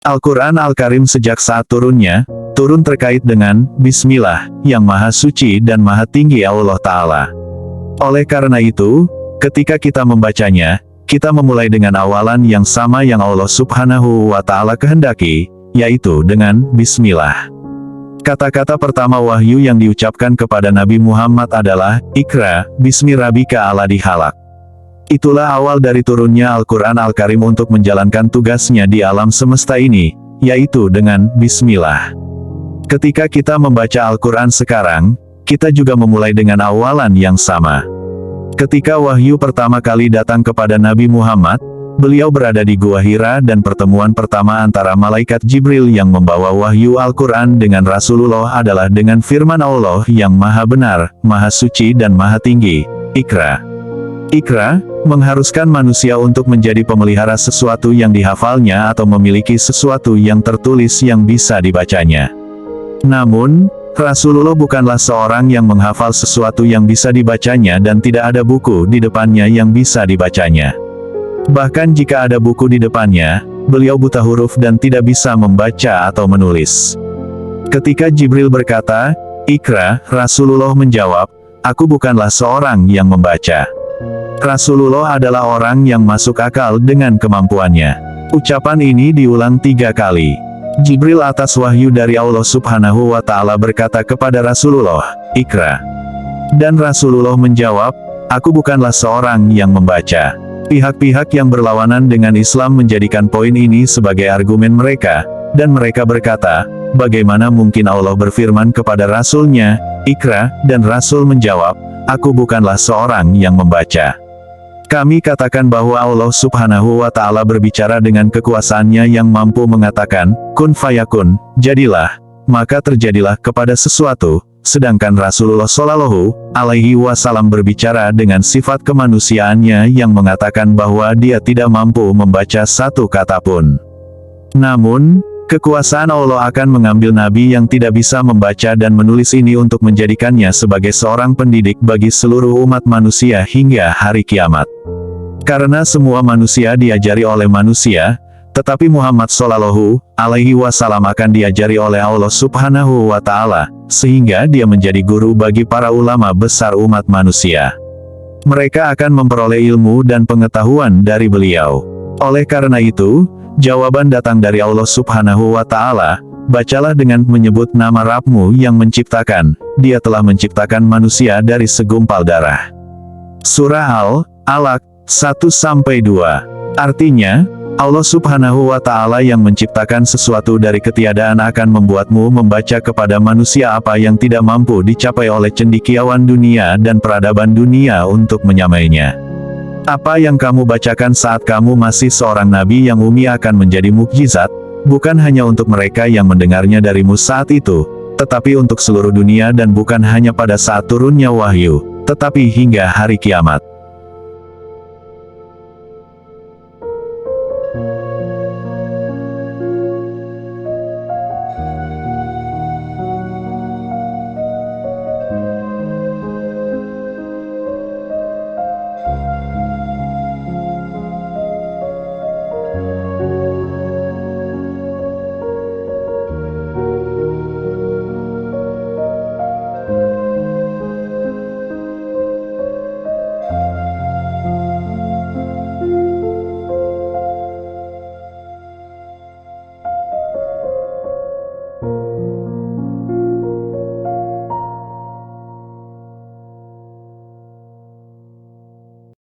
Al-Quran Al-Karim sejak saat turunnya, turun terkait dengan Bismillah, yang Maha Suci dan Maha Tinggi Allah Ta'ala. Oleh karena itu, ketika kita membacanya, kita memulai dengan awalan yang sama yang Allah Subhanahu wa Ta'ala kehendaki, yaitu dengan Bismillah. Kata-kata pertama wahyu yang diucapkan kepada Nabi Muhammad adalah, Iqra, Bismi Rabbika alladzi khalaq. Itulah awal dari turunnya Al-Quran Al-Karim untuk menjalankan tugasnya di alam semesta ini, yaitu dengan Bismillah. Ketika kita membaca Al-Quran sekarang, kita juga memulai dengan awalan yang sama. Ketika wahyu pertama kali datang kepada Nabi Muhammad, beliau berada di Gua Hira dan pertemuan pertama antara malaikat Jibril yang membawa wahyu Al-Quran dengan Rasulullah adalah dengan firman Allah yang Maha Benar, Maha Suci dan Maha Tinggi, Iqra. Iqra, mengharuskan manusia untuk menjadi pemelihara sesuatu yang dihafalnya atau memiliki sesuatu yang tertulis yang bisa dibacanya. Namun, Rasulullah bukanlah seorang yang menghafal sesuatu yang bisa dibacanya dan tidak ada buku di depannya yang bisa dibacanya. Bahkan jika ada buku di depannya, beliau buta huruf dan tidak bisa membaca atau menulis. Ketika Jibril berkata, Iqra, Rasulullah menjawab, aku bukanlah seorang yang membaca. Rasulullah adalah orang yang masuk akal dengan kemampuannya. Ucapan ini diulang 3 kali. Jibril atas wahyu dari Allah Subhanahu wa Ta'ala berkata kepada Rasulullah, Iqra. Dan Rasulullah menjawab, aku bukanlah seorang yang membaca. Pihak-pihak yang berlawanan dengan Islam menjadikan poin ini sebagai argumen mereka, dan mereka berkata, bagaimana mungkin Allah berfirman kepada Rasul-Nya, Iqra, dan Rasul menjawab, aku bukanlah seorang yang membaca. Kami katakan bahwa Allah Subhanahu wa Ta'ala berbicara dengan kekuasaannya yang mampu mengatakan, kun fayakun, jadilah, maka terjadilah kepada sesuatu, sedangkan Rasulullah Shallallahu Alaihi Wasallam berbicara dengan sifat kemanusiaannya yang mengatakan bahwa dia tidak mampu membaca satu kata pun. Namun, kekuasaan Allah akan mengambil nabi yang tidak bisa membaca dan menulis ini untuk menjadikannya sebagai seorang pendidik bagi seluruh umat manusia hingga hari kiamat. Karena semua manusia diajari oleh manusia, tetapi Muhammad Shallallahu Alaihi Wasallam akan diajari oleh Allah Subhanahu wa Ta'ala, sehingga dia menjadi guru bagi para ulama besar umat manusia. Mereka akan memperoleh ilmu dan pengetahuan dari beliau. Oleh karena itu, jawaban datang dari Allah Subhanahu wa Ta'ala, bacalah dengan menyebut nama Rabbmu yang menciptakan, dia telah menciptakan manusia dari segumpal darah. Surah Al-Alaq 1-2. Artinya, Allah Subhanahu wa Ta'ala yang menciptakan sesuatu dari ketiadaan akan membuatmu membaca kepada manusia apa yang tidak mampu dicapai oleh cendekiawan dunia dan peradaban dunia untuk menyamainya. Apa yang kamu bacakan saat kamu masih seorang nabi yang umi akan menjadi mukjizat, bukan hanya untuk mereka yang mendengarnya darimu saat itu, tetapi untuk seluruh dunia dan bukan hanya pada saat turunnya wahyu, tetapi hingga hari kiamat.